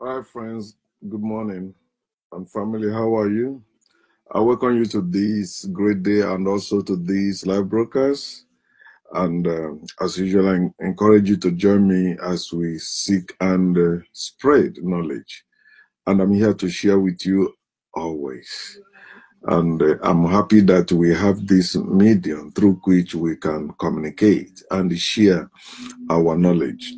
Hi, friends. Good morning. And family, how are you? I welcome you to this great day and also to these live broadcasts. And as usual, I encourage you to join me as we seek and spread knowledge. And I'm here to share with you always. And I'm happy that we have this medium through which we can communicate and share our knowledge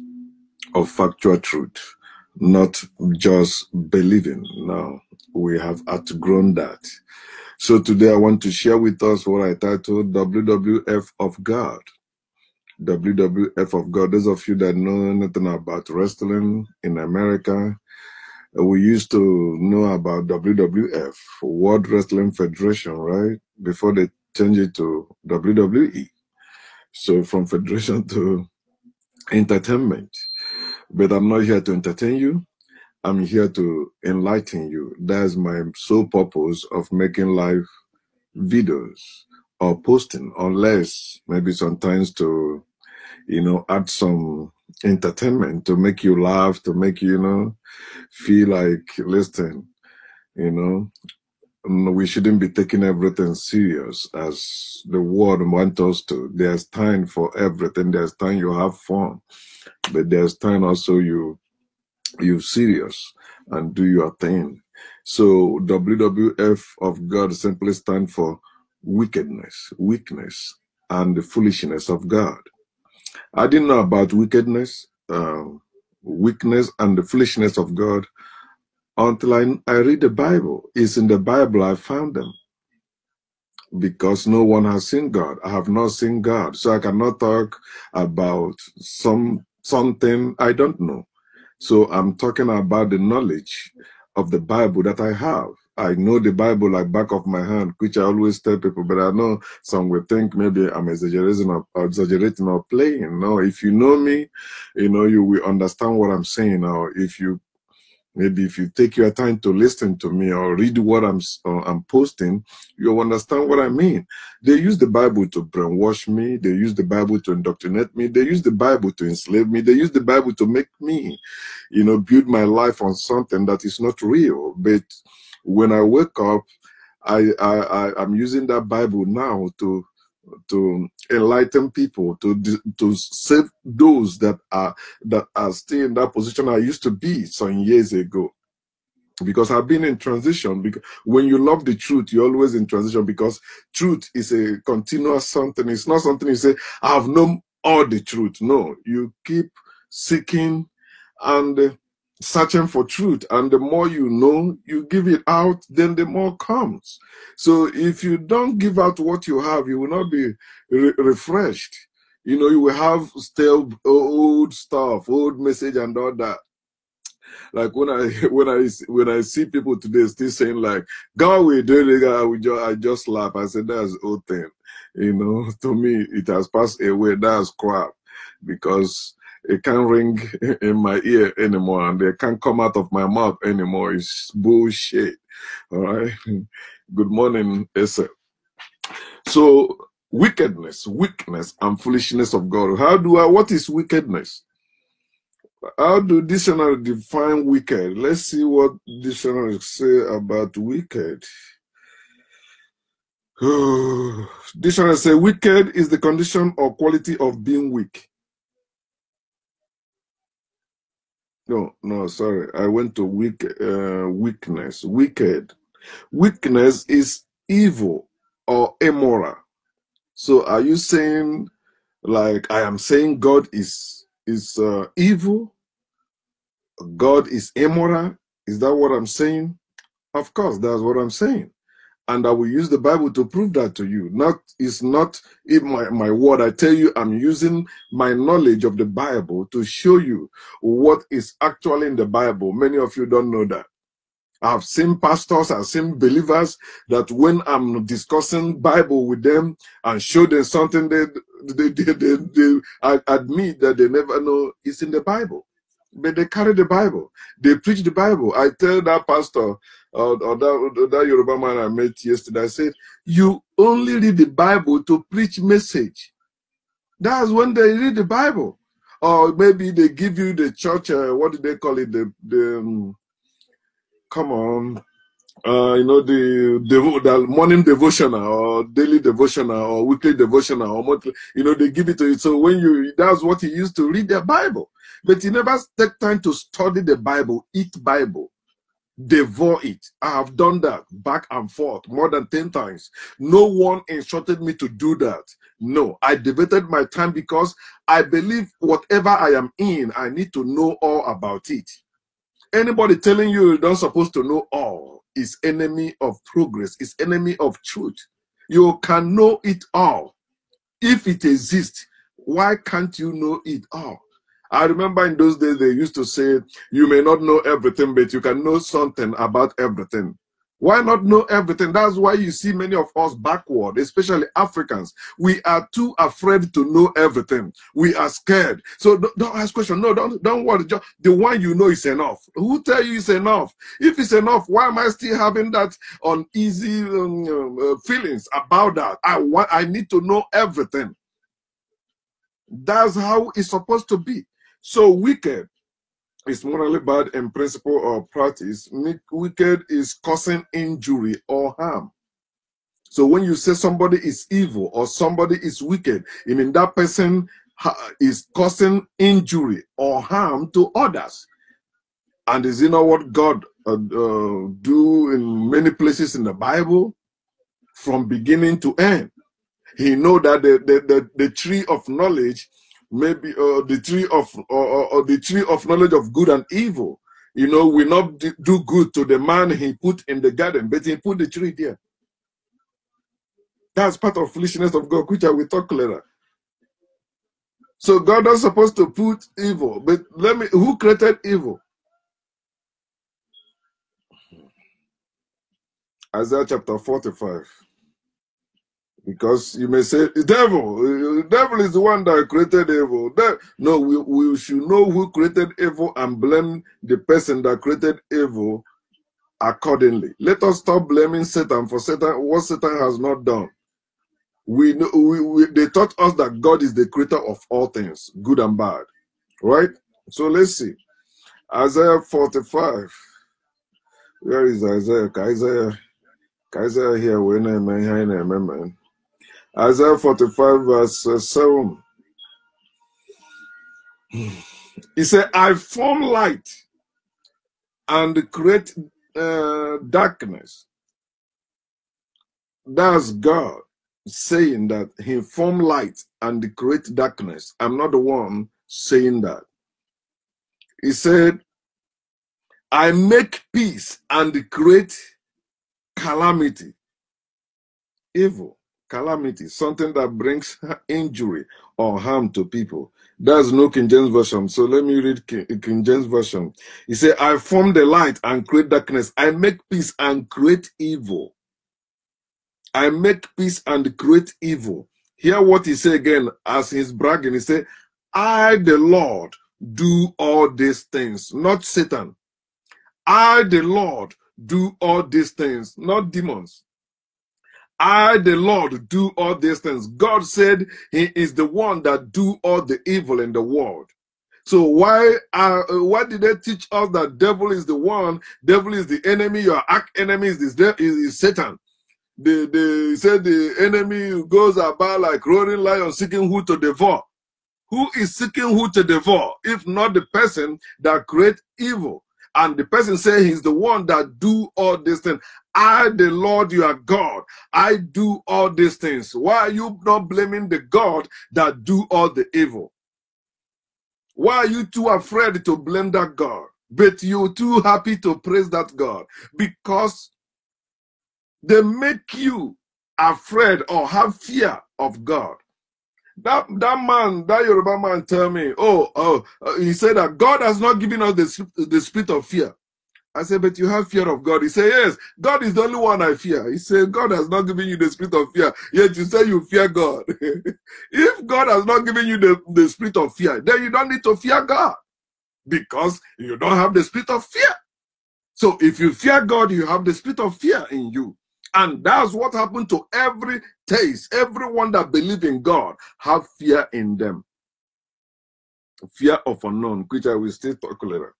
of factual truth, not just believing. Now, we have outgrown that. So today I want to share with us what I titled WWF of God. WWF of God. Those of you that know anything about wrestling in America, we used to know about WWF, World Wrestling Federation, right? Before they changed it to WWE. So from federation to entertainment. But I'm not here to entertain you. I'm here to enlighten you. That's my sole purpose of making live videos or posting, unless maybe sometimes to, add some entertainment to make you laugh, to make you, feel like, listen, we shouldn't be taking everything serious as the world wants us to. There's time for everything. There's time you have fun, but there's time also you serious and do your thing. So WWF of God simply stand for wickedness, weakness, and the foolishness of God. I didn't know about wickedness, weakness, and the foolishness of God until I read the Bible. It's in the Bible I found them. Because no one has seen God. I have not seen God. So I cannot talk about something I don't know. So I'm talking about the knowledge of the Bible that I have. I know the Bible like back of my hand, which I always tell people, but I know some will think maybe I'm exaggerating or playing. No, if you know me, you will understand what I'm saying. Or if you take your time to listen to me or read what I'm posting, you'll understand what I mean. They use the Bible to brainwash me. They use the Bible to indoctrinate me. They use the Bible to enslave me. They use the Bible to make me, build my life on something that is not real. But when I wake up, I'm using that Bible now to enlighten people, to save those that are still in that position I used to be some years ago. Because I've been in transition. Because when you love the truth, you're always in transition, because truth is a continuous something. It's not something you say, I've known all the truth. No, you keep seeking and searching for truth, and the more you know, you give it out, then the more comes. So if you don't give out what you have, you will not be refreshed. You will have still old stuff, old message and all that. Like when I see people today still saying like, God will do it, I just laugh. I said that's old thing. To me it has passed away. That's crap, because it can't ring in my ear anymore, and it can't come out of my mouth anymore. It's bullshit. All right. Good morning, Esa. So wickedness, weakness, and foolishness of God. What is wickedness? How do dictionary define wicked? Let's see what dictionary say about wicked. Dictionary say wicked is the condition or quality of being weak. No, sorry. I went to weakness. Wicked. Weakness is evil or immoral. So are you saying, like I am saying, God is evil? God is immoral? Is that what I'm saying? Of course, that's what I'm saying. And I will use the Bible to prove that to you. It's not in my word. I tell you, I'm using my knowledge of the Bible to show you what is actually in the Bible. Many of you don't know that. I've seen pastors, I've seen believers that when I'm discussing Bible with them and show them something, they admit that they never know it's in the Bible. But they carry the Bible. They preach the Bible. I tell that pastor or that Yoruba man I met yesterday, I said, you only read the Bible to preach message. That's when they read the Bible. or maybe they give you the church, what do they call it? Come on, you know, the morning devotional or daily devotional or weekly devotional or monthly, you know, they give it to you. So when that's what he used to read the Bible. But he never take time to study the Bible, eat Bible, devour it. I have done that back and forth more than 10 times. No one instructed me to do that. No, I devoted my time because I believe whatever I am in, I need to know all about it. Anybody telling you don't supposed to know all is enemy of progress, is enemy of truth. You can know it all. If it exists, why can't you know it all? I remember in those days they used to say, you may not know everything, but you can know something about everything. Why not know everything? That's why you see many of us backward, especially Africans. We are too afraid to know everything. We are scared. So don't ask questions. No, don't worry. Just the one you know is enough. Who tell you it's enough? If it's enough, why am I still having that uneasy feelings about that? I need to know everything. That's how it's supposed to be. So wicked is morally bad in principle or practice. Wicked is causing injury or harm. So when you say somebody is evil or somebody is wicked, you mean that person is causing injury or harm to others. And is you know what God do in many places in the Bible from beginning to end? He know that the tree of knowledge, maybe the tree of knowledge of good and evil, you know, will not do good to the man he put in the garden, but he put the tree there. That's part of foolishness of God, which I will talk later. So God is supposed to put evil, but who created evil? Isaiah chapter 45. Because you may say, the devil is the one that created evil. No, we should know who created evil and blame the person that created evil accordingly. Let us stop blaming Satan for what Satan has not done. They taught us that God is the creator of all things, good and bad. Right? So let's see. Isaiah 45. Where is Isaiah? Isaiah here, man. Isaiah 45 verse 7. He said, I form light and create darkness. That's God saying that he formed light and create darkness. I'm not the one saying that. He said, I make peace and create calamity. Evil, calamity, something that brings injury or harm to people. That's no King James Version. So let me read King James Version. He said, I form the light and create darkness. I make peace and create evil. I make peace and create evil. Hear what he said again as he's bragging. He said, I, the Lord, do all these things, not Satan. I, the Lord, do all these things, not demons. I, the Lord, do all these things. God said he is the one that do all the evil in the world. So why did they teach us that devil is the one, devil is the enemy, your arch enemy is Satan? They said the enemy goes about like roaring lion seeking who to devour. Who is seeking who to devour, if not the person that creates evil? And the person say he's the one that do all these things. I, the Lord, you are God. I do all these things. Why are you not blaming the God that do all the evil? Why are you too afraid to blame that God? But you're too happy to praise that God? Because they make you afraid or have fear of God. That Yoruba man tell me, he said that God has not given us the spirit of fear. I said, but you have fear of God. He said, yes, God is the only one I fear. He said, God has not given you the spirit of fear, yet you say you fear God. If God has not given you the spirit of fear, then you don't need to fear God because you don't have the spirit of fear. So if you fear God, you have the spirit of fear in you. And that's what happened to every taste. Everyone that believes in God have fear in them. Fear of unknown, which I will still talk later.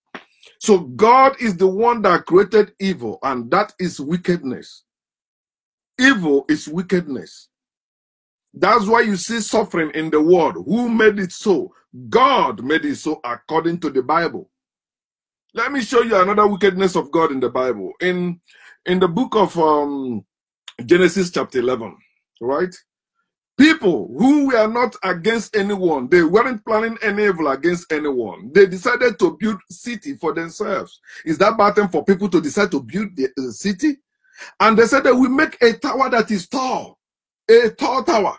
So God is the one that created evil, and that is wickedness. Evil is wickedness. That's why you see suffering in the world. Who made it so? God made it so according to the Bible. Let me show you another wickedness of God in the Bible. In the book of Genesis chapter 11, right? People who were not against anyone, they weren't planning any evil against anyone. They decided to build city for themselves. Is that bad thing for people to decide to build the city? And they said that we make a tower that is tall, a tall tower.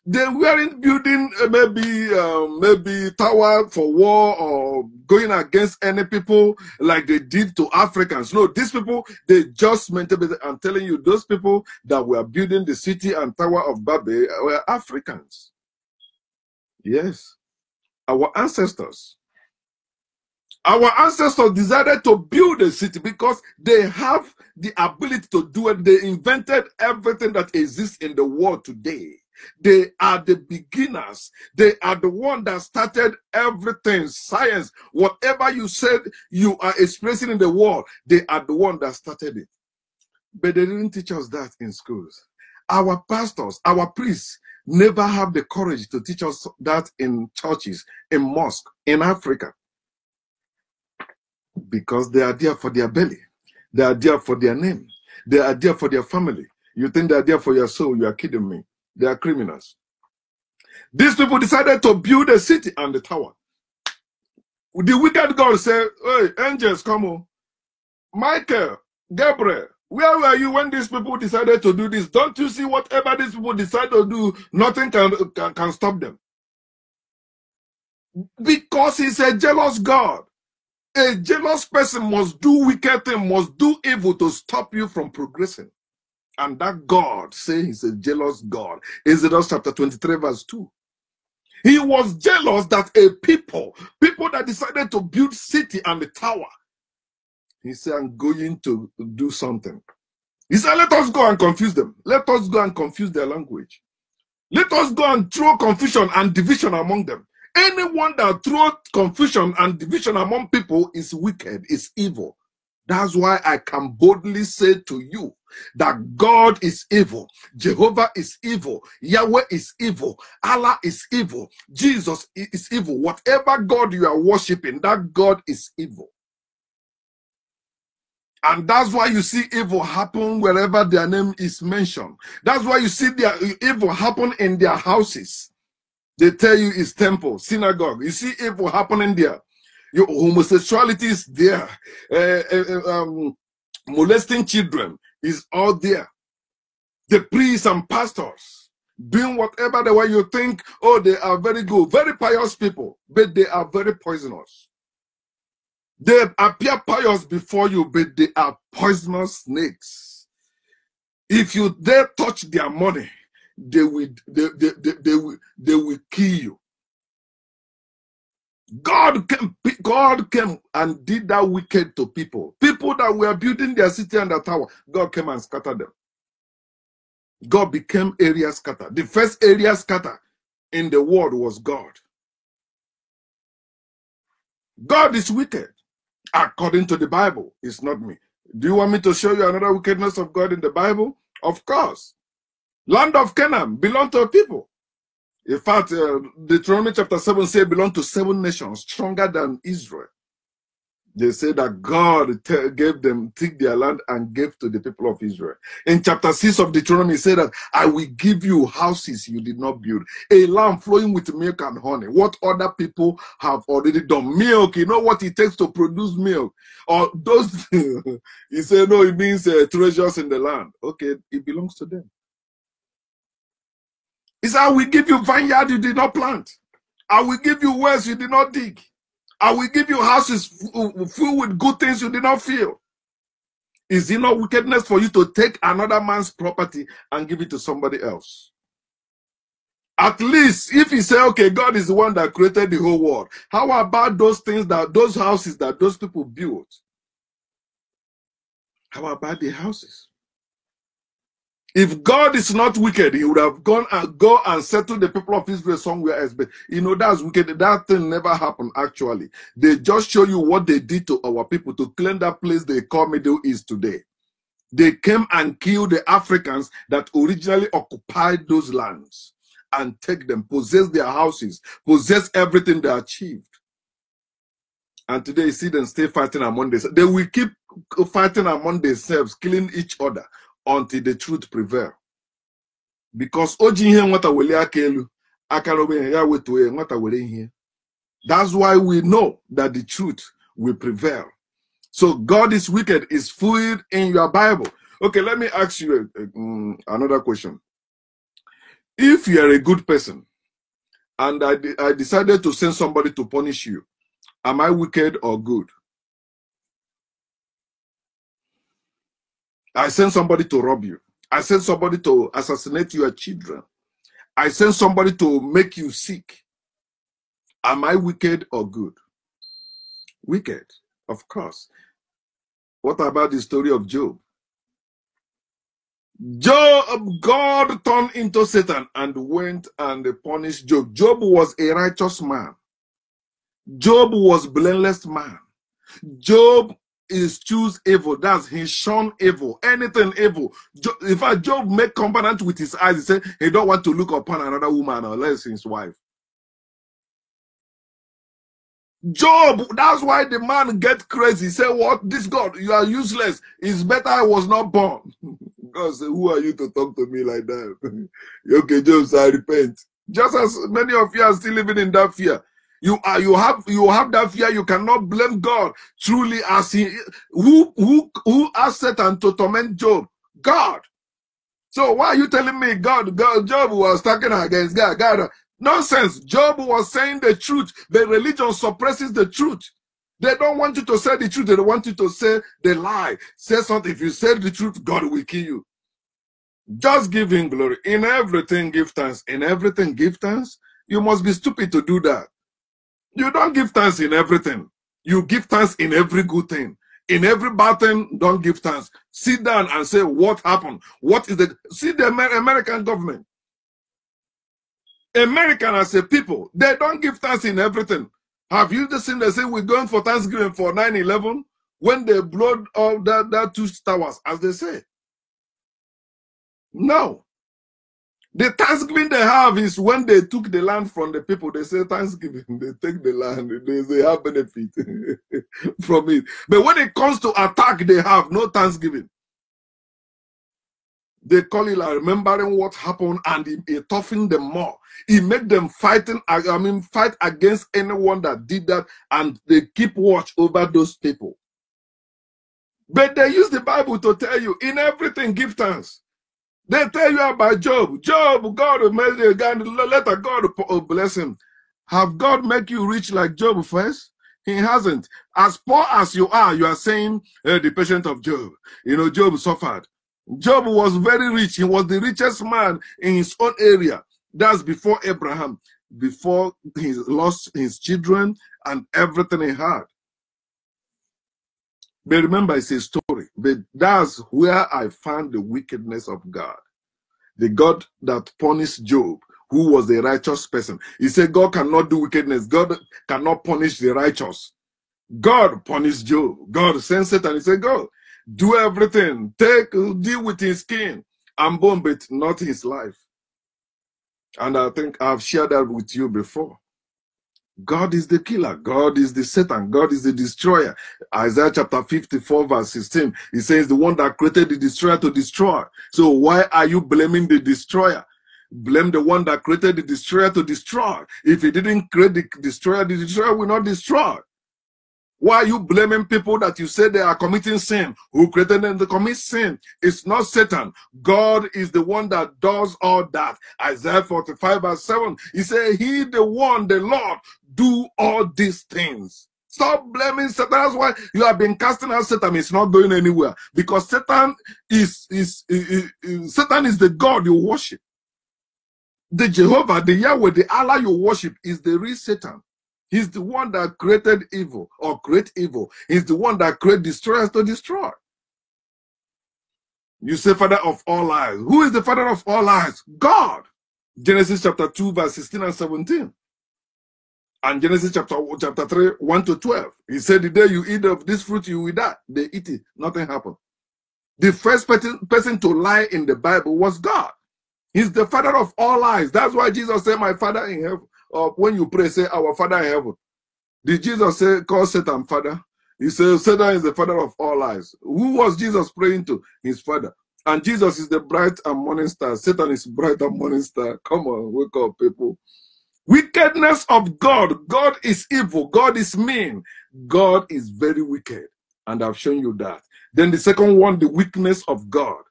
They weren't building maybe tower for war or going against any people like they did to Africans. No, these people, they just meant to be. I'm telling you, those people that were building the city and Tower of Babel were Africans. Yes, our ancestors. Our ancestors decided to build a city because they have the ability to do it. They invented everything that exists in the world today. They are the beginners. They are the one that started everything. Science, whatever you said you are expressing in the world, they are the one that started it. But they didn't teach us that in schools. Our pastors, our priests, never have the courage to teach us that in churches, in mosques, in Africa. Because they are there for their belly. They are there for their name. They are there for their family. You think they are there for your soul? You are kidding me. They are criminals. These people decided to build a city and the tower. The wicked God said, hey, angels, come on. Michael, Gabriel, where were you when these people decided to do this? Don't you see whatever these people decide to do, nothing can stop them? Because he's a jealous God. A jealous person must do wicked things, must do evil to stop you from progressing. And that God says he's a jealous God. Exodus chapter 23 verse 2. He was jealous that a people that decided to build city and the tower, he said, I'm going to do something. He said, let us go and confuse them. Let us go and confuse their language. Let us go and throw confusion and division among them. Anyone that throws confusion and division among people is wicked, is evil. That's why I can boldly say to you that God is evil, Jehovah is evil, Yahweh is evil, Allah is evil, Jesus is evil. Whatever God you are worshiping, that God is evil. And that's why you see evil happen wherever their name is mentioned. That's why you see their evil happen in their houses. They tell you it's temple, synagogue. You see evil happening there. Your homosexuality is there. Molesting children is all there. The priests and pastors doing whatever the way you think, oh, they are very good, very pious people, but they are very poisonous. They appear pious before you, but they are poisonous snakes. If you dare touch their money, they will kill you. God came and did that wicked to people. People that were building their city and their tower, God came and scattered them. God became area scatter. The first area scatter in the world was God. God is wicked. According to the Bible, it's not me. Do you want me to show you another wickedness of God in the Bible? Of course. Land of Canaan belonged to people. In fact, Deuteronomy chapter 7 says it belonged to 7 nations stronger than Israel. They say that God gave them, took their land and gave to the people of Israel. In chapter 6 of Deuteronomy, it said that I will give you houses you did not build, a land flowing with milk and honey. What other people have already done. Milk, you know what it takes to produce milk? Or those, he said, no, it means treasures in the land. Okay, it belongs to them. He said, I will give you vineyard you did not plant. I will give you wells you did not dig. I will give you houses filled with good things you did not feel. Is it not wickedness for you to take another man's property and give it to somebody else? At least if you say, okay, God is the one that created the whole world, how about those things, that those houses that those people built? How about the houses? If God is not wicked, he would have gone and go and settled the people of Israel somewhere else. But you know, that's wicked. That thing never happened, actually. They just show you what they did to our people to claim that place they call Middle East today. They came and killed the Africans that originally occupied those lands and take them, possess their houses, possess everything they achieved. And today you see them still fighting among themselves. They will keep fighting among themselves, killing each other until the truth prevails. Because that's why we know that the truth will prevail. So God is wicked is fluid in your Bible. Okay, let me ask you another question. If you are a good person and I decided to send somebody to punish you, am I wicked or good? I send somebody to rob you. I send somebody to assassinate your children. I send somebody to make you sick. Am I wicked or good? Wicked, of course. What about the story of Job? God turned into Satan and went and punished Job. Job was a righteous man. Job was blameless man. Job is choose evil. That's he shun evil. Anything evil. In fact, Job made covenant with his eyes. He said he don't want to look upon another woman unless his wife. Job, that's why the man get crazy. He said, what? This God, you are useless. It's better I was not born. God said, who are you to talk to me like that? Okay, Job said, I repent. Just as many of you are still living in that fear. You have that fear. You cannot blame God truly as he who asked Satan to torment Job? God. So why are you telling me God Job was talking against God? God, nonsense. Job was saying the truth. The religion suppresses the truth. They don't want you to say the truth. They don't want you to say the lie. Say something. If you say the truth, God will kill you. Just give him glory. In everything, give thanks. In everything, give thanks. You must be stupid to do that. You don't give thanks in everything. You give thanks in every good thing. In every bad thing, don't give thanks. Sit down and say, what happened? What is the... See the American government. American as a people, they don't give thanks in everything. Have you just seen they say we're going for Thanksgiving for 9/11 when they blow all that two towers, as they say? No. The Thanksgiving they have is when they took the land from the people. They say Thanksgiving, they take the land, they have benefit from it. But when it comes to attack, they have no Thanksgiving. They call it like remembering what happened, and it toughened them more. It made them fight against anyone that did that, and they keep watch over those people. But they use the Bible to tell you, in everything, give thanks. They tell you about Job. Job, God will make you again. Let God bless him. Have God make you rich like Job first? He hasn't. As poor as you are saying the patient of Job. You know, Job suffered. Job was very rich. He was the richest man in his own area. That's before Abraham, before he lost his children and everything he had. But remember, it's a story. But that's where I found the wickedness of God. The God that punished Job, who was a righteous person. He said God cannot do wickedness. God cannot punish the righteous. God punished Job. God sent Satan. He said, go, do everything. Deal with his skin and bone, but not his life. And I think I've shared that with you before. God is the killer. God is the Satan. God is the destroyer. Isaiah chapter 54 verse 16. He says the one that created the destroyer to destroy. So why are you blaming the destroyer? Blame the one that created the destroyer to destroy. If he didn't create the destroyer will not destroy. Why are you blaming people that you say they are committing sin? Who created them to commit sin? It's not Satan. God is the one that does all that. Isaiah 45 verse 7. He said, he the one, the Lord, do all these things. Stop blaming Satan. That's why you have been casting out Satan. It's not going anywhere. Because Satan is the God you worship. The Jehovah, the Yahweh, the Allah you worship is the real Satan. He's the one that created evil or create evil. He's the one that created destroyers to destroy. You say father of all lies. Who is the father of all lies? God. Genesis chapter 2, verse 16 and 17. And Genesis chapter 3, 1 to 12. He said, the day you eat of this fruit, you will die. They eat it. Nothing happened. The first person to lie in the Bible was God. He's the father of all lies. That's why Jesus said, my father in heaven. Or when you pray, say, our father in heaven. Did Jesus say, call Satan father? He said, Satan is the father of all lies. Who was Jesus praying to? His father. And Jesus is the bright and morning star. Satan is bright and morning star. Come on, wake up, people. Wickedness of God. God is evil. God is mean. God is very wicked. And I've shown you that. Then the second one, the weakness of God.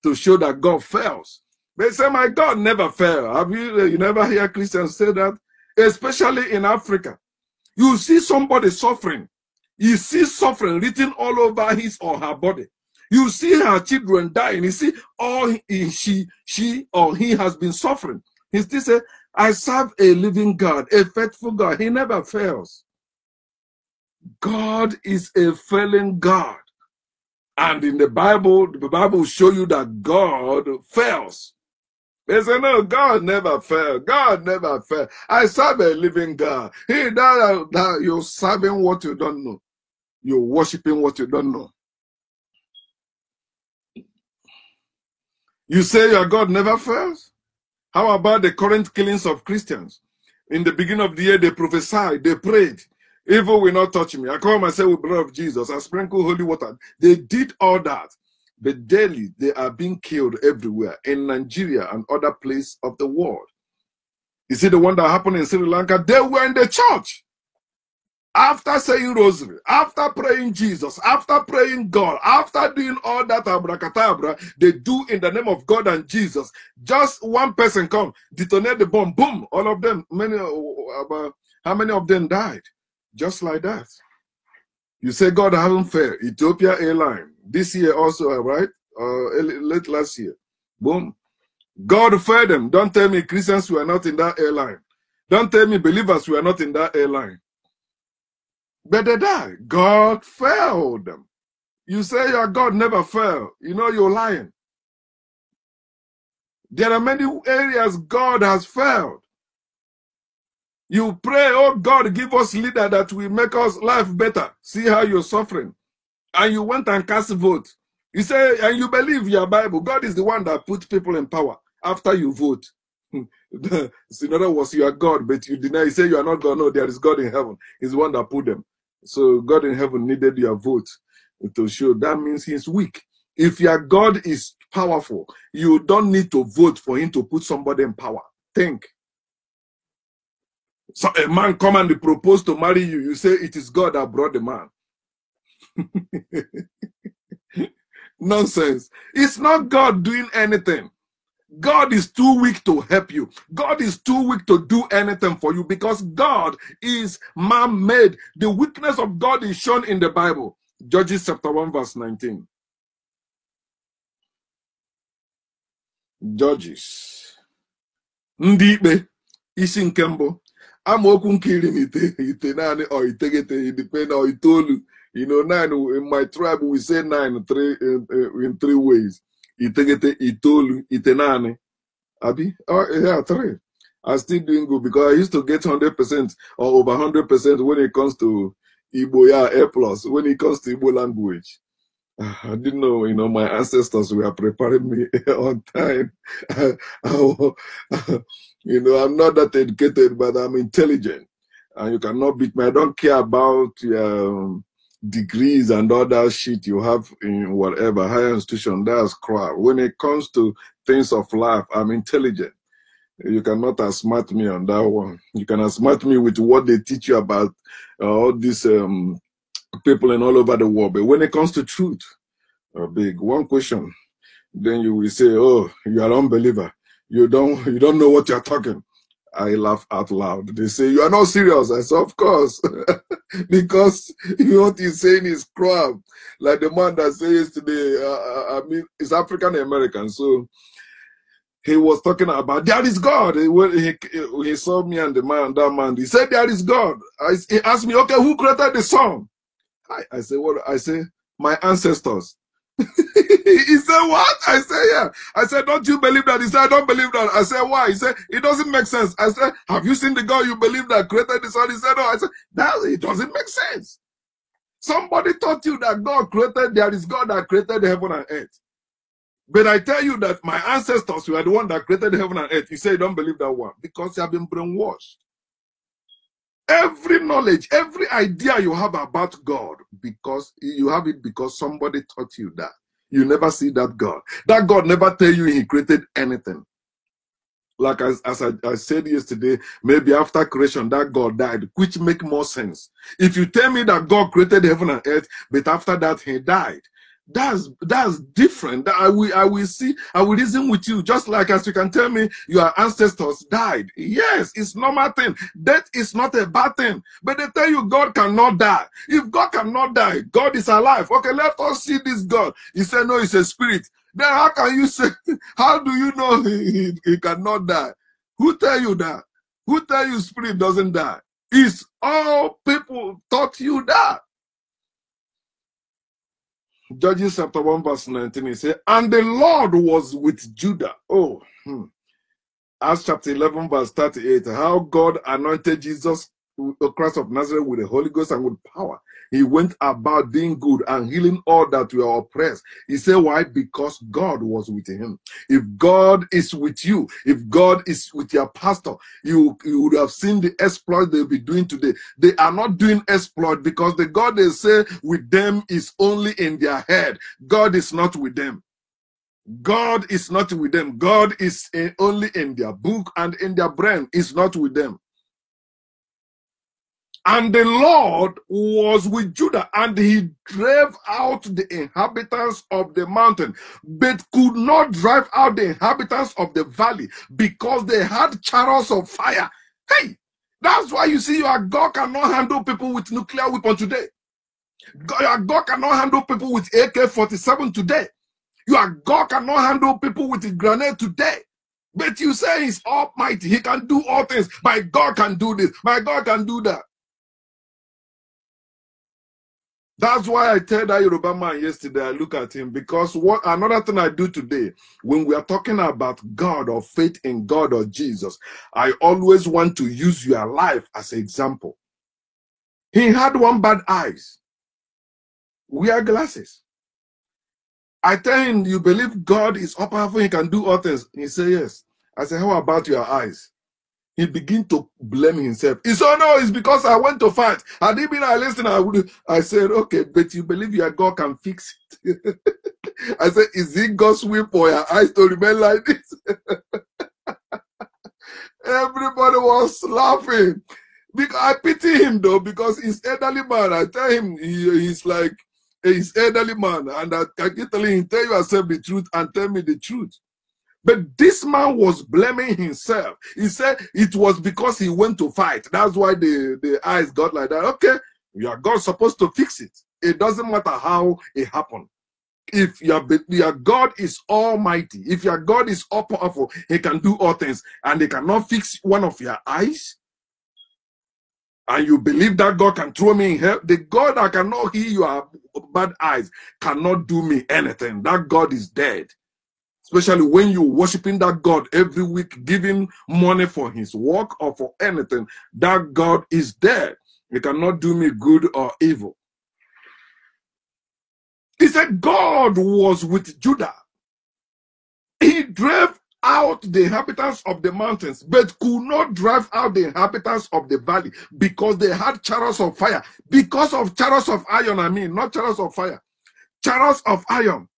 To show that God fails. They say, my God never fails. Have you never hear Christians say that? Especially in Africa. You see somebody suffering. You see suffering written all over his or her body. You see her children dying. You see all she or he has been suffering. He still says, I serve a living God, a faithful God. He never fails. God is a failing God. And in the Bible will show you that God fails. They say, no, God never fails. God never fails. I serve a living God. That you're serving what you don't know. You're worshiping what you don't know. You say your God never fails? How about the current killings of Christians? In the beginning of the year, they prophesied, they prayed. Evil will not touch me. I call myself with blood of Jesus. I sprinkle holy water. They did all that. But daily, they are being killed everywhere, in Nigeria and other places of the world. You see the one that happened in Sri Lanka? They were in the church. After saying rosary, after praying Jesus, after praying God, after doing all that abracadabra they do in the name of God and Jesus, just one person come, detonate the bomb, boom, all of them, how many of them died? Just like that. You say God hasn't failed. Ethiopia Airline, this year also, right? Late last year. Boom. God failed them. Don't tell me Christians were not in that airline. Don't tell me believers were not in that airline. But they died. God failed them. You say your God never failed. You know you're lying. There are many areas God has failed. You pray, oh God, give us leader that will make us life better. See how you're suffering. And you went and cast vote. You say, and you believe your Bible. God is the one that put people in power after you vote. So in other words, you are God, but you deny. You say you are not God. No, there is God in heaven. He's the one that put them. So God in heaven needed your vote to show. That means he's weak. If your God is powerful, you don't need to vote for him to put somebody in power. Think. So a man come and propose to marry you. You say it is God that brought the man. Nonsense. It's not God doing anything. God is too weak to help you. God is too weak to do anything for you because God is man-made. The weakness of God is shown in the Bible. Judges chapter 1 verse 19. Judges. Ndị ikpe isi nke mbụ amaokwu nke iri na ite naanị or itegete depend or itoolu. You know, 9 in my tribe we say 9 in 3 ways. Itegete, itolu, itenani. Abi? Oh, yeah, 3. I'm still doing good because I used to get 100% or over 100% when it comes to Igbo, yeah, A+. When it comes to Igbo language. I didn't know, you know, my ancestors were preparing me on time. You know, I'm not that educated, but I'm intelligent. And you cannot beat me. I don't care about degrees and all that shit you have in whatever higher institution. That's crap. When it comes to things of life, I'm intelligent. You cannot outsmart me on that one. You can outsmart me with what they teach you about all these people in all over the world. But when it comes to truth, big one question, then you will say, "Oh, you are an unbeliever. You don't know what you're talking." I laugh out loud. They say, "You are not serious." I say, "Of course," because what he's saying is crap. Like the man that said yesterday, I mean, it's African American, so he was talking about there is God. He saw me and that man. He said there is God. He asked me, "Okay, who created the sun?" I say, "What?" I say, "My ancestors." He said, what? I said, yeah. I said, don't you believe that? He said, I don't believe that. I said, why? He said, it doesn't make sense. I said, have you seen the God you believe that created the sun? He said, no. I said, that it doesn't make sense. Somebody taught you that God created, there is God that created heaven and earth. But I tell you that my ancestors were the one that created heaven and earth. You say you don't believe that one because you have been brainwashed. Every knowledge, every idea you have about God, because you have it because somebody taught you that. You never see that God. That God never tell you he created anything. Like as I said yesterday, maybe after creation, that God died, which make more sense. If you tell me that God created heaven and earth, but after that he died, that's different. I will see, I will reason with you, just like as you can tell me your ancestors died. Yes, it's normal thing. Death is not a bad thing. But they tell you God cannot die. If God cannot die, God is alive. Okay, let us see this God. He said, no, he's a spirit. Then how can you say, how do you know he cannot die? Who tell you that? Who tell you spirit doesn't die? It's all people taught you that. Judges chapter 1 verse 19, he said, and the Lord was with Judah. Oh, Acts chapter 11 verse 38, how God anointed Jesus Christ of Nazareth with the Holy Ghost and with power. He went about doing good and healing all that were oppressed. He said, why? Because God was with him. If God is with you, if God is with your pastor, you would have seen the exploit they'll be doing today. They are not doing exploit because the God they say with them is only in their head. God is not with them. God is not with them. God is only in their book and in their brain. Is not with them. And the Lord was with Judah, and he drove out the inhabitants of the mountain, but could not drive out the inhabitants of the valley because they had chariots of fire. Hey, that's why you see your God cannot handle people with nuclear weapons today. Your God cannot handle people with AK-47 today. Your God cannot handle people with a grenade today. But you say he's almighty. He can do all things. My God can do this. My God can do that. That's why I tell that Yoruba man yesterday, I look at him, because what another thing I do today, when we are talking about God or faith in God or Jesus, I always want to use your life as an example. He had one bad eyes. Wear glasses. I tell him, you believe God is all powerful, he can do all things. He said, yes. I said, how about your eyes? He began to blame himself. He said, no, it's because I went to fight. Had he been a listener, I said, okay, but you believe your God can fix it. I said, is it God's will for your eyes to remain like this? Everybody was laughing. Because I pity him though, because he's elderly man. I tell him he's like, he's elderly man. And I keep telling him, tell yourself the truth and tell me the truth. But this man was blaming himself. He said it was because he went to fight. That's why the eyes got like that. Okay, your God's supposed to fix it. It doesn't matter how it happened. If your God is almighty, if your God is all powerful, he can do all things, and he cannot fix one of your eyes, and you believe that God can throw me in hell, the God that cannot heal your bad eyes cannot do me anything. That God is dead. Especially when you're worshiping that God every week, giving money for his work or for anything, that God is dead. He cannot do me good or evil. He said God was with Judah. He drove out the inhabitants of the mountains, but could not drive out the inhabitants of the valley because they had chariots of fire. Because of chariots of iron, I mean, not chariots of fire. Chariots of iron.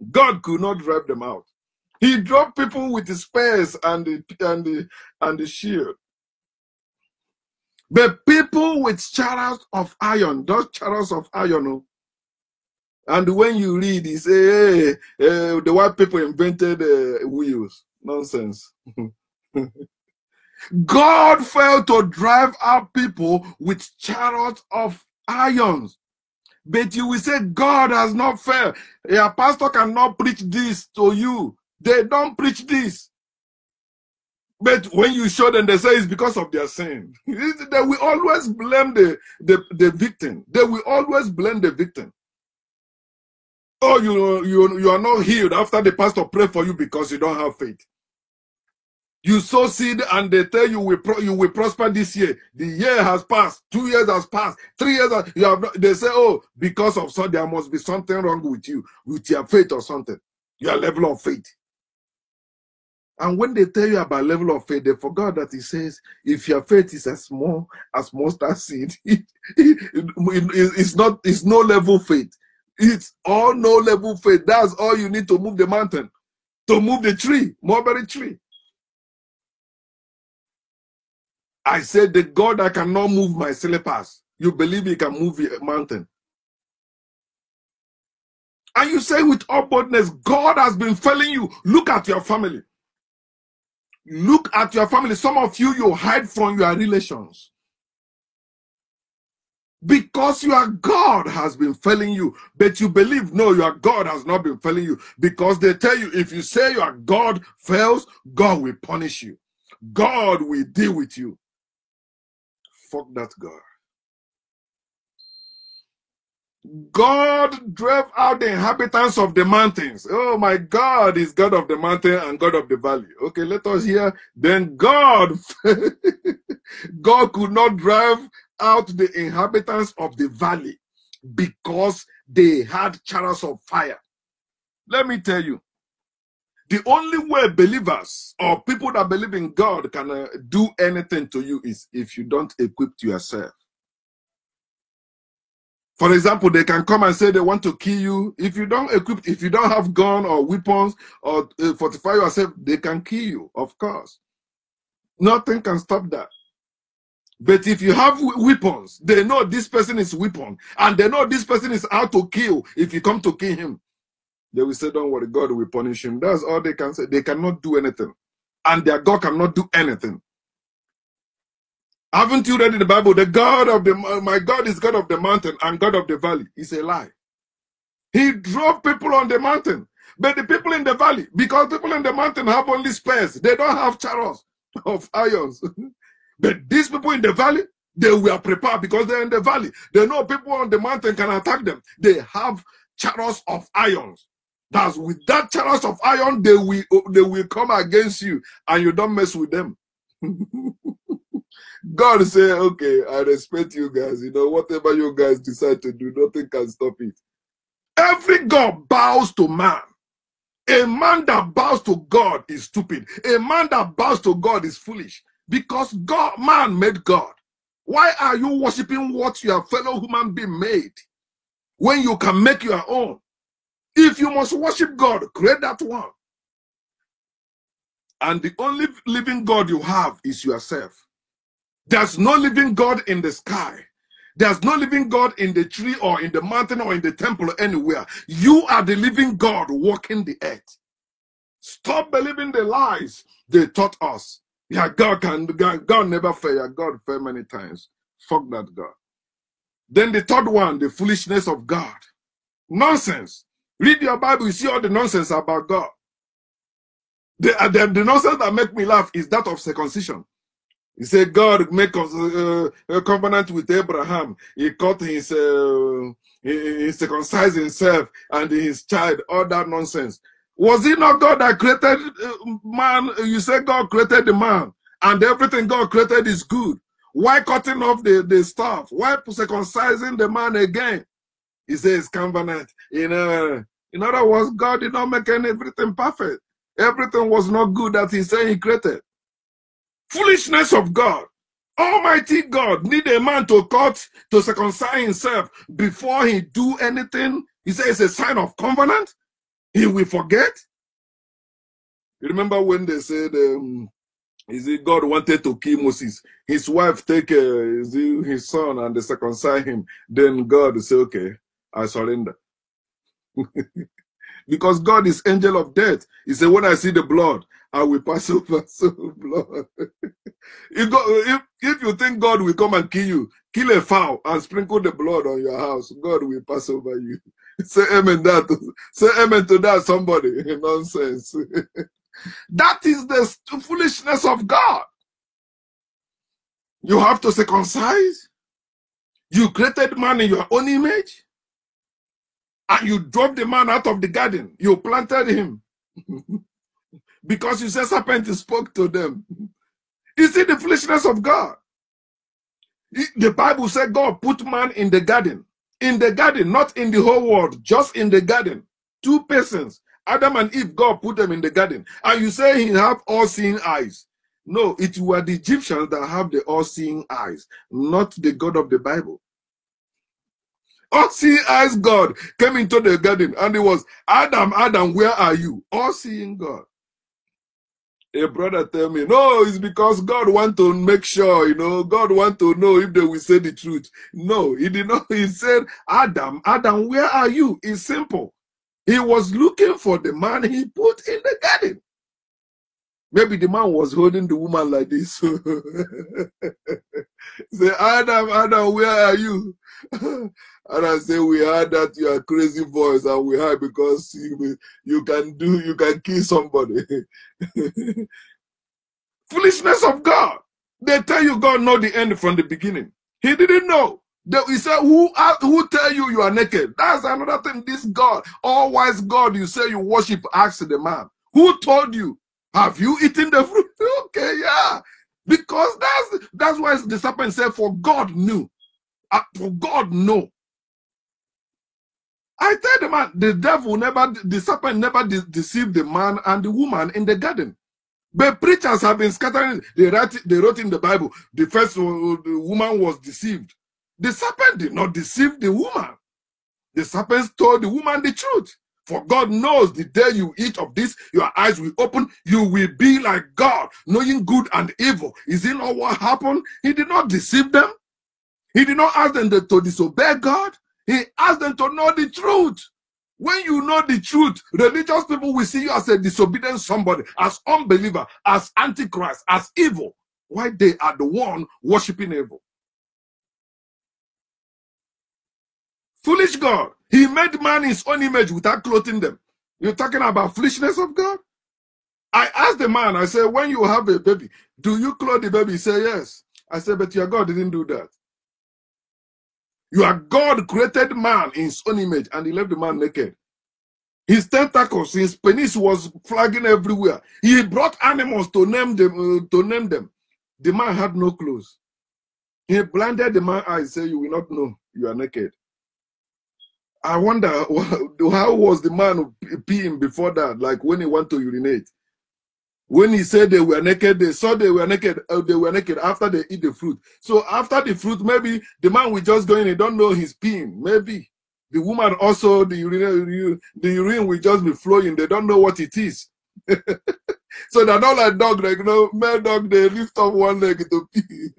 God could not drive them out. He drove people with the spears and the shield. But people with chariots of iron, those chariots of iron. And when you read, he say, hey, the white people invented wheels. Nonsense. God failed to drive out people with chariots of irons. But you will say, God has not failed. A pastor cannot preach this to you. They don't preach this. But when you show them, they say it's because of their sin. They will always blame the victim. They will always blame the victim. Oh, you are not healed after the pastor pray for you because you don't have faith. You sow seed and they tell you will prosper this year. The year has passed. 2 years has passed. 3 years you have not, they say, oh, because of so there must be something wrong with you, with your faith or something, your level of faith. And when they tell you about level of faith, they forgot that he says, if your faith is as small as mustard seed, it's no level faith. It's all no level faith. That's all you need to move the mountain, to move the tree, mulberry tree. I said, the God that cannot move my slippers, you believe he can move a mountain? And you say with all boldness, God has been failing you. Look at your family. Look at your family. Some of you hide from your relations. Because your God has been failing you. But you believe, no, your God has not been failing you. Because they tell you, if you say your God fails, God will punish you. God will deal with you. Fuck that God. God drove out the inhabitants of the mountains. Oh, my God is God of the mountain and God of the valley. Okay, let us hear. Then God, God could not drive out the inhabitants of the valley because they had chariots of fire. Let me tell you, the only way believers or people that believe in God can do anything to you is if you don't equip yourself. For example, they can come and say they want to kill you. If you don't equip, if you don't have gun or weapons or fortify yourself, they can kill you, of course. Nothing can stop that. But if you have weapons, they know this person is weapon, and they know this person is out to kill. If you come to kill him, they will say, don't worry, God will punish him. That's all they can say. They cannot do anything. And their God cannot do anything. Haven't you read in the Bible, the God of the, my God is God of the mountain and God of the valley? It's a lie. He drove people on the mountain. But the people in the valley, because people in the mountain have only spears, they don't have chariots of irons. But these people in the valley, they were prepared because they're in the valley. They know people on the mountain can attack them. They have chariots of irons. That's with that chariots of iron, they will come against you and you don't mess with them. God say, okay, I respect you guys. You know, whatever you guys decide to do, nothing can stop it. Every God bows to man. A man that bows to God is stupid. A man that bows to God is foolish. Because God, man made God. Why are you worshiping what your fellow human being made when you can make your own? If you must worship God, create that one. And the only living God you have is yourself. There's no living God in the sky. There's no living God in the tree or in the mountain or in the temple or anywhere. You are the living God walking the earth. Stop believing the lies they taught us. Yeah, God never fail. Yeah, God failed many times. Fuck that God. Then the third one, the foolishness of God. Nonsense. Read your Bible, you see all the nonsense about God. The nonsense that make me laugh is that of circumcision. He said God make a covenant with Abraham. He cut he circumcised himself and his child. All that nonsense. Was it not God that created man? You say God created the man, and everything God created is good. Why cutting off the stuff? Why circumcising the man again? He says covenant. In other words, God did not make everything perfect. Everything was not good that he said he created. Foolishness of God. Almighty God need a man to circumcise himself before he do anything. He says it's a sign of covenant. He will forget. You remember when they said, God wanted to kill Moses. His wife take his son and they circumcise him. Then God say, okay, I surrender. Because God is angel of death. He said, when I see the blood, I will pass over. So blood. If you think God will come and kill you, kill a fowl and sprinkle the blood on your house. God will pass over you. Say amen that. Say amen to that, somebody. Nonsense. That is the foolishness of God. You have to circumcise. You created man in your own image. And you drove the man out of the garden. You planted him. Because you said serpent spoke to them. You see the foolishness of God. The Bible said God put man in the garden. In the garden, not in the whole world, just in the garden. Two persons, Adam and Eve, God put them in the garden. And you say he have all-seeing eyes. No, it were the Egyptians that have the all-seeing eyes, not the God of the Bible. All-seeing eyes God came into the garden and it was, Adam, Adam, where are you? All-seeing God. A brother tell me, no, it's because God want to make sure, you know, God want to know if they will say the truth. No, he did not. He said, Adam, Adam, where are you? It's simple. He was looking for the man he put in the garden. Maybe the man was holding the woman like this. Say, Adam, Adam, where are you? And I say, we heard that you are crazy voice, and we heard because you can kill somebody. Foolishness of God. They tell you God know the end from the beginning. He didn't know. He said, who tell you are naked? That's another thing. This God, all-wise God, you say you worship, ask the man. Who told you? Have you eaten the fruit? Okay, yeah. Because that's why the serpent said, for God knew. For God know. I tell the man, the serpent never deceived the man and the woman in the garden. But preachers have been scattering. They wrote in the Bible, the first the woman was deceived. The serpent did not deceive the woman. The serpent told the woman the truth. For God knows the day you eat of this, your eyes will open. You will be like God, knowing good and evil. Is it not what happened? He did not deceive them. He did not ask them to disobey God. He asked them to know the truth. When you know the truth, religious people will see you as a disobedient somebody, as unbeliever, as antichrist, as evil. Why they are the one worshiping evil. Foolish God. He made man in his own image without clothing them. You're talking about foolishness of God? I asked the man, I said, when you have a baby, do you clothe the baby? He said, yes. I said, but your God didn't do that. Your God created man in his own image and he left the man naked. His tentacles, his penis was flagging everywhere. He brought animals to name them. The man had no clothes. He blinded the man's eyes, said, you will not know you are naked. I wonder, how was the man peeing before that, like when he went to urinate? When he said they were naked, they saw they were naked after they eat the fruit. So after the fruit, maybe the man will just go in and don't know he's peeing. Maybe. The woman also, the urine will just be flowing. They don't know what it is. So they're not like dog, like, you know, male dog, they lift up one leg to pee.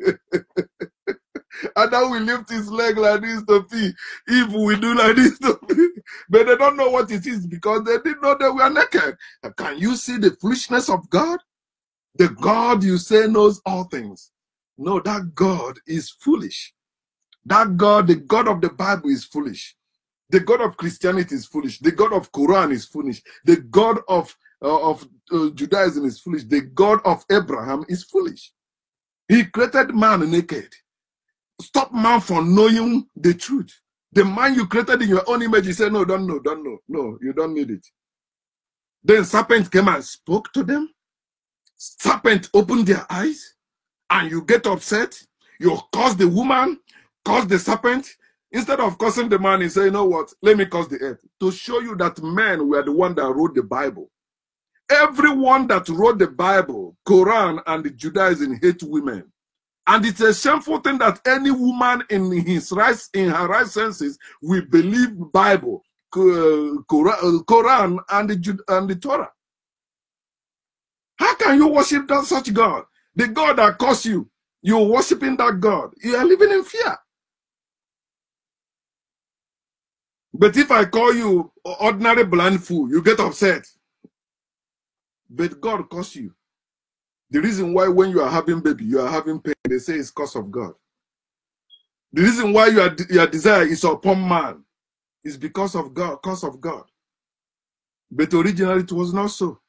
And then we lift his leg like this to pee. If we do like this to pee. But they don't know what it is because they didn't know they were naked. Can you see the foolishness of God? The God you say knows all things. No, that God is foolish. That God, the God of the Bible is foolish. The God of Christianity is foolish. The God of Quran is foolish. The God of Judaism is foolish. The God of Abraham is foolish. He created man naked. Stop man from knowing the truth. The man you created in your own image, you said, no, don't know. No, you don't need it. Then serpent came and spoke to them. Serpent opened their eyes. And you get upset. You curse the woman, curse the serpent. Instead of cursing the man, he said, you know what? Let me curse the earth. To show you that men were the one that wrote the Bible. Everyone that wrote the Bible, Quran and the Judaism hate women. And it's a shameful thing that any woman in her right senses will believe Bible, Quran and the Torah. How can you worship such God? The God that caused you. You're worshiping that God. You are living in fear. But if I call you ordinary blind fool, you get upset. But God caused you. The reason why when you are having baby, you are having pain, they say it's cause of God. The reason why your desire is upon man is because of God, cause of God. But originally it was not so.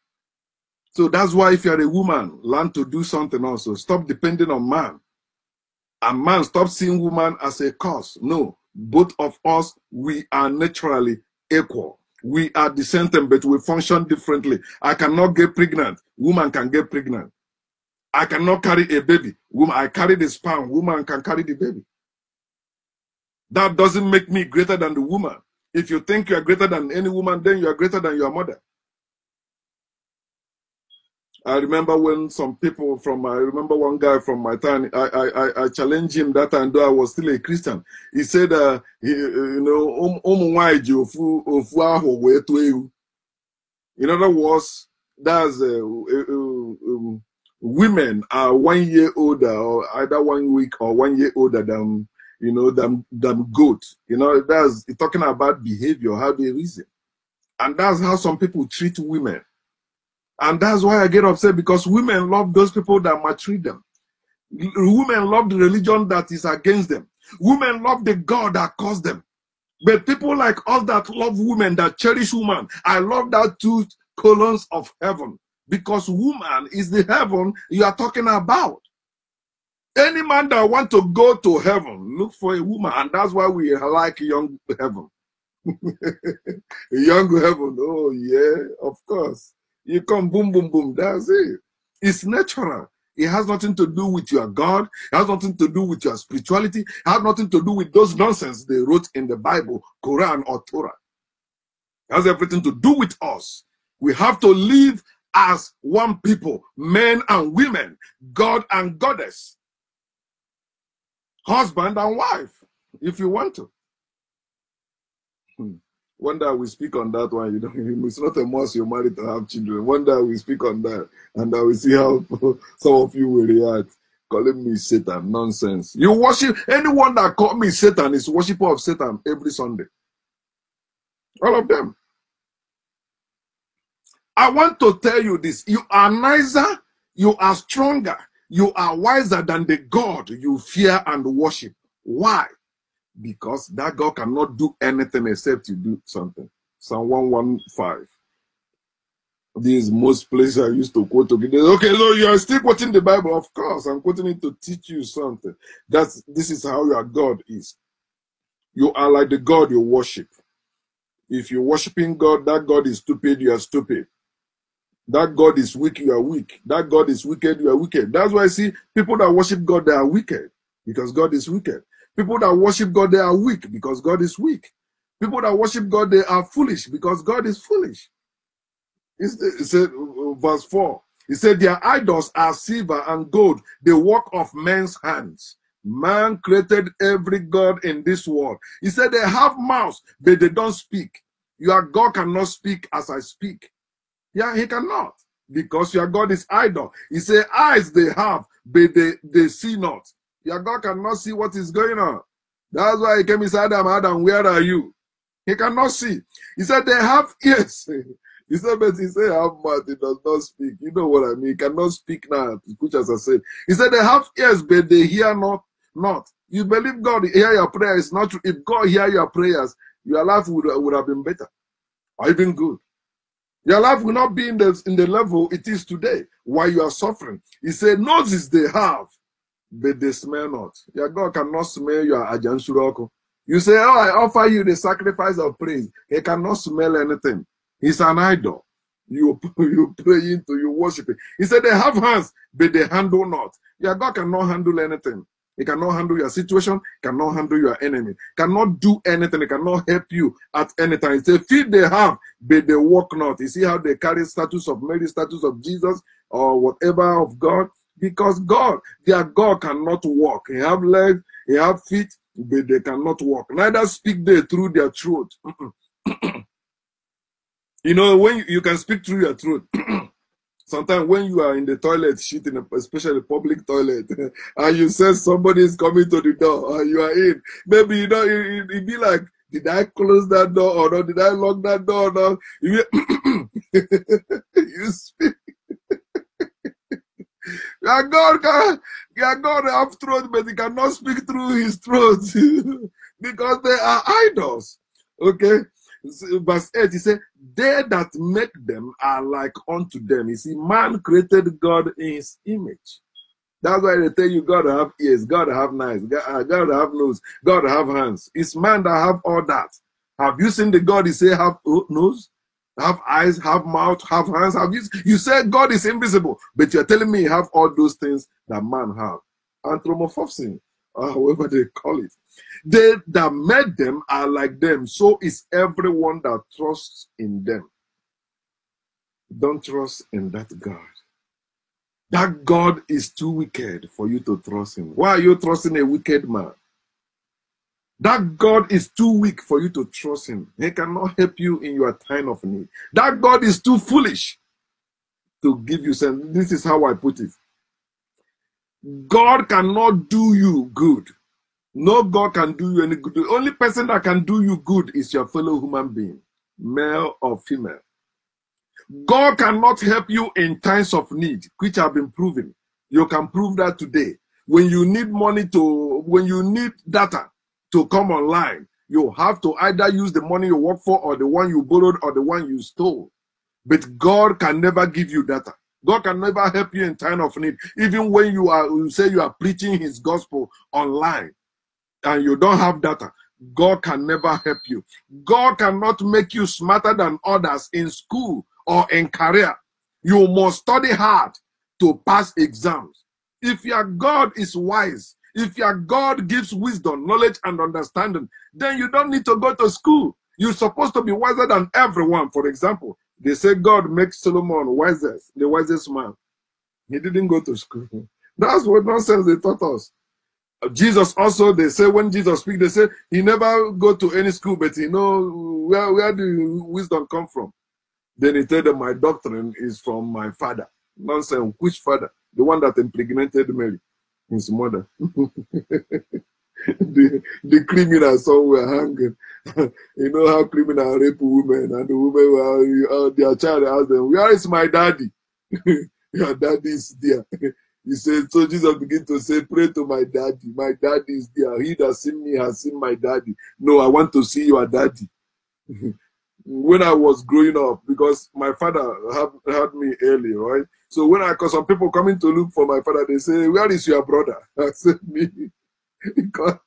So that's why if you are a woman, learn to do something also. Stop depending on man. And man, stop seeing woman as a cause. No, both of us, we are naturally equal. We are the same thing, but we function differently. I cannot get pregnant. Woman can get pregnant. I cannot carry a baby. Woman, I carry the sperm. Woman can carry the baby. That doesn't make me greater than the woman. If you think you are greater than any woman, then you are greater than your mother. I remember when some people I remember one guy from my town, I challenged him that time, though I was still a Christian. He said, you know, in other words, that's women are 1 year older, or either 1 week or 1 year older than, you know, than goat. You know, that's talking about behavior, how they reason. And that's how some people treat women. And that's why I get upset, because women love those people that maltreat them. Women love the religion that is against them. Women love the God that caused them. But people like us that love women, that cherish women, I love that 2 columns of heaven. Because woman is the heaven you are talking about. Any man that wants to go to heaven, look for a woman. And that's why we like young heaven. Young heaven, oh yeah, of course. You come, boom, boom, boom, that's it. It's natural. It has nothing to do with your God. It has nothing to do with your spirituality. It has nothing to do with those nonsense they wrote in the Bible, Quran, or Torah. It has everything to do with us. We have to live as one people, men and women, God and goddess, husband and wife, if you want to. One day we speak on that one. You know, it's not a must you're married to have children. One day we speak on that, and I will see how some of you will react. Calling me Satan, nonsense. You worship anyone that call me Satan is worshiper of Satan every Sunday. All of them. I want to tell you this: you are nicer, you are stronger, you are wiser than the God you fear and worship. Why? Because that God cannot do anything except you do something. Psalm 115. These most places I used to quote. Okay, so you are still quoting the Bible. Of course, I'm quoting it to teach you something. This is how your God is. You are like the God you worship. If you're worshiping God, that God is stupid, you are stupid. That God is weak, you are weak. That God is wicked, you are wicked. That's why I see people that worship God, they are wicked, because God is wicked. People that worship God, they are weak, because God is weak. People that worship God, they are foolish, because God is foolish. It said, verse 4, he said, their idols are silver and gold, the work of men's hands. Man created every god in this world. He said they have mouths, but they don't speak. Your God cannot speak as I speak. Yeah, he cannot, because your God is idol. He said eyes they have, but they see not. Your God cannot see what is going on. That's why he came inside Adam, Adam, where are you? He cannot see. He said they have ears. He said, but he said have mouth, he does not speak. You know what I mean? He cannot speak now, which as I said. He said they have ears, but they hear not. You believe God hear your prayers. Not true. If God hear your prayers, your life would have been better, or even good. Your life will not be in the level it is today while you are suffering. He said, noses they have, but they smell not. Your God cannot smell your ajansuroko. You say, oh, I offer you the sacrifice of praise. He cannot smell anything. He's an idol. You pray into, you worship it. He said, they have hands, but they handle not. Your God cannot handle anything. He cannot handle your situation, cannot handle your enemy, cannot do anything, he cannot help you at any time. He said, feet they have, but they walk not. You see how they carry status of Mary, status of Jesus, or whatever of God? Because God, their God cannot walk. He have legs, he have feet, but they cannot walk. Neither speak they through their throat. You know, when you can speak through your throat. Sometimes when you are in the toilet, shitting, especially public toilet, and you sense somebody is coming to the door, and you are in, maybe you know it be like, did I close that door or not? Did I lock that door or not? You speak. Your God have throat, but he cannot speak through his throat because they are idols. Okay. Verse 8, he said, they that make them are like unto them. You see, man created God in his image. That's why they tell you God have ears, God have eyes, God have nose, God have hands. It's man that have all that. Have you seen the God you say have nose, have eyes, have mouth, have hands? Have you say God is invisible, but you're telling me you have all those things that man have. Anthropomorphism, or however they call it. They that made them are like them. So is everyone that trusts in them. Don't trust in that God. That God is too wicked for you to trust him. Why are you trusting a wicked man? That God is too weak for you to trust him. He cannot help you in your time of need. That God is too foolish to give you sense. This is how I put it. God cannot do you good. No God can do you any good. The only person that can do you good is your fellow human being, male or female. God cannot help you in times of need, which have been proven. You can prove that today. When you need money when you need data to come online, you have to either use the money you work for or the one you borrowed or the one you stole. But God can never give you data. God can never help you in time of need. Even when you say you are preaching his gospel online and you don't have data, God can never help you. God cannot make you smarter than others in school or in career. You must study hard to pass exams. If your God is wise, if your God gives wisdom, knowledge, and understanding, then you don't need to go to school. You're supposed to be wiser than everyone. For example, they say God makes Solomon the wisest man. He didn't go to school. That's what nonsense they taught us. Jesus also, they say when Jesus speaks, they say he never go to any school, but he know where the wisdom come from. Then he tell them, my doctrine is from my father. Nonsense. Which father? The one that impregnated Mary, his mother. the criminal somewhere hanging. You know how criminal rape women, and the women, their child asked them, where is my daddy? Your daddy is there. He said, so Jesus began to say, pray to my daddy. My daddy is there. He that seen me has seen my daddy. No, I want to see your daddy. When I was growing up, because my father had me early, right? So cause some people coming to look for my father, they say, where is your brother? I said, me. Because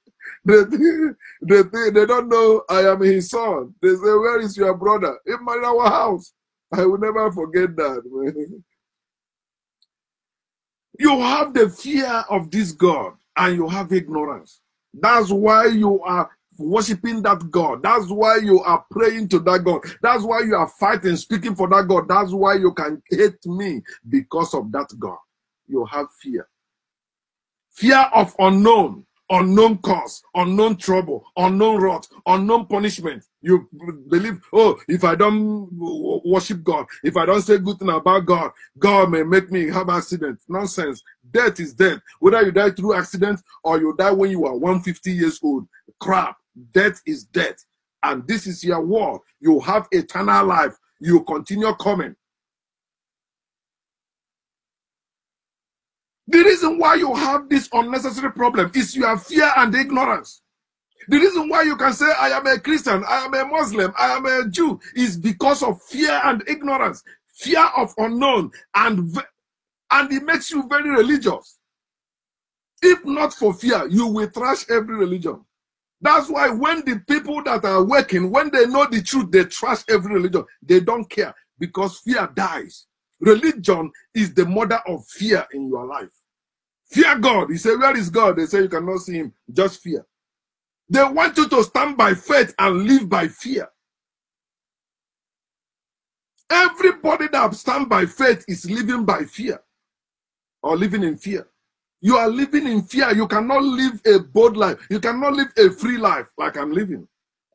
they don't know I am his son. They say, where is your brother? In our house. I will never forget that, man. You have the fear of this God and you have ignorance. That's why you are worshiping that God. That's why you are praying to that God. That's why you are fighting, speaking for that God. That's why you can hate me because of that God. You have fear. Fear of unknown cause, unknown trouble, unknown wrath, unknown punishment. You believe, oh, if I don't worship God, if I don't say good thing about God, God may make me have accident. Nonsense. Death is death. Whether you die through accident or you die when you are 150 years old. Crap. Death is death. And this is your war. You have eternal life. You continue coming. The reason why you have this unnecessary problem is your fear and ignorance. The reason why you can say, I am a Christian, I am a Muslim, I am a Jew, is because of fear and ignorance, fear of unknown, and it makes you very religious. If not for fear, you will trash every religion. That's why when the people that are working, when they know the truth, they trash every religion. They don't care because fear dies. Religion is the mother of fear in your life. Fear God. You say, where is God? They say you cannot see him. Just fear. They want you to stand by faith and live by fear. Everybody that stands by faith is living by fear or living in fear. You are living in fear. You cannot live a bold life. You cannot live a free life like I'm living.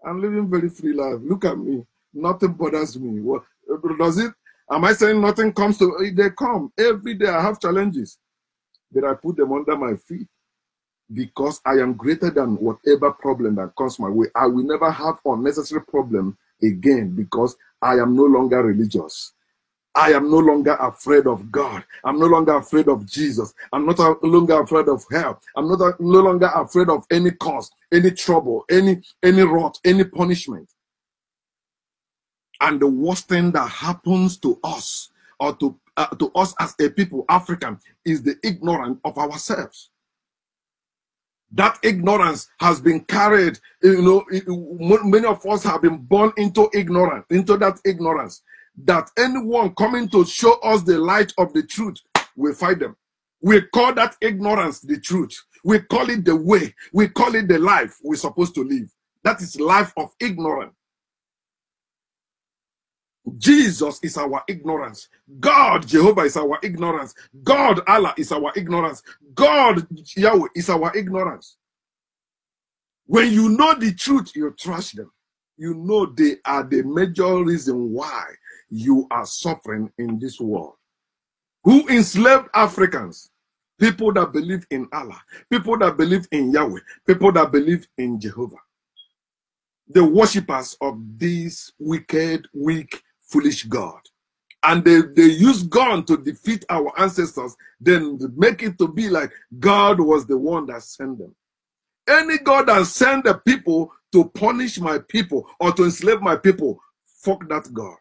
I'm living very free life. Look at me. Nothing bothers me. What does it? Am I saying nothing comes to? They come every day. I have challenges, but I put them under my feet. Because I am greater than whatever problem that comes my way. I will never have unnecessary problem again because I am no longer religious. I am no longer afraid of God. I'm no longer afraid of Jesus. I'm not longer afraid of hell. I'm no longer afraid of any cause, any trouble, any wrath, any punishment. And the worst thing that happens to us or to us as a people, African, is the ignorance of ourselves. That ignorance has been carried, many of us have been born into ignorance, into that ignorance, that anyone coming to show us the light of the truth, we fight them. We call that ignorance the truth. We call it the way. We call it the life we're supposed to live. That is life of ignorance. Jesus is our ignorance. God, Jehovah, is our ignorance. God, Allah, is our ignorance. God, Yahweh, is our ignorance. When you know the truth, you trust them. You know they are the major reason why you are suffering in this world. Who enslaved Africans? People that believe in Allah, people that believe in Yahweh, people that believe in Jehovah. The worshippers of this wicked, weak, foolish God. And they use God to defeat our ancestors, then make it to be like God was the one that sent them. Any God that sent the people to punish my people or to enslave my people, fuck that God.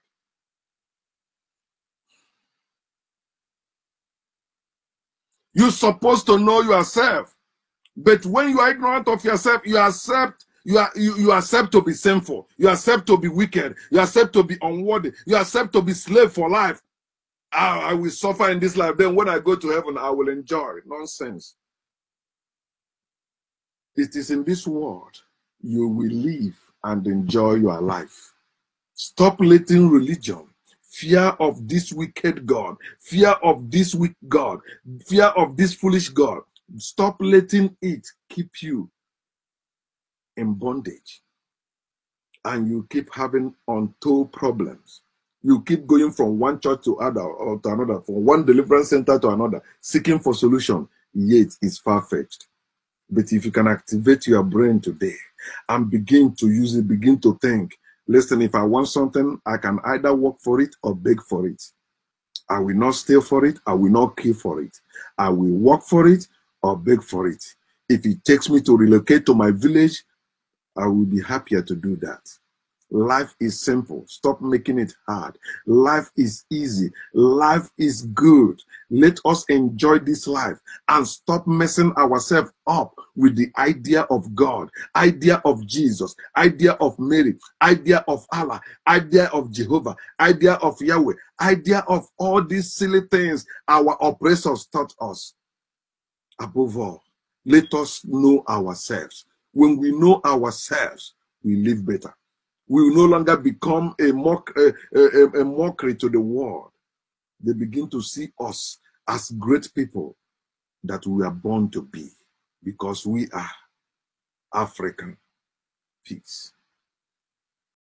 You're supposed to know yourself. But when you are ignorant of yourself, you accept to be sinful. You accept to be wicked. You accept to be unworthy. You accept to be slave for life. I will suffer in this life. Then when I go to heaven, I will enjoy. Nonsense. It is in this world you will live and enjoy your life. Stop letting religion, fear of this wicked God, fear of this weak God, fear of this foolish God, stop letting it keep you in bondage. And you keep having untold problems. You keep going from one church to other or to another, from one deliverance center to another, seeking for solution, yet it's far-fetched. But if you can activate your brain today and begin to use it, begin to think, listen, if I want something, I can either work for it or beg for it. I will not steal for it. I will not kill for it. I will work for it or beg for it. If it takes me to relocate to my village, I will be happier to do that. Life is simple. Stop making it hard. Life is easy. Life is good. Let us enjoy this life and stop messing ourselves up with the idea of God, idea of Jesus, idea of Mary, idea of Allah, idea of Jehovah, idea of Yahweh, idea of all these silly things our oppressors taught us. Above all, let us know ourselves. When we know ourselves, we live better. We will no longer become a mockery to the world. They begin to see us as great people that we are born to be, because we are African. Peace.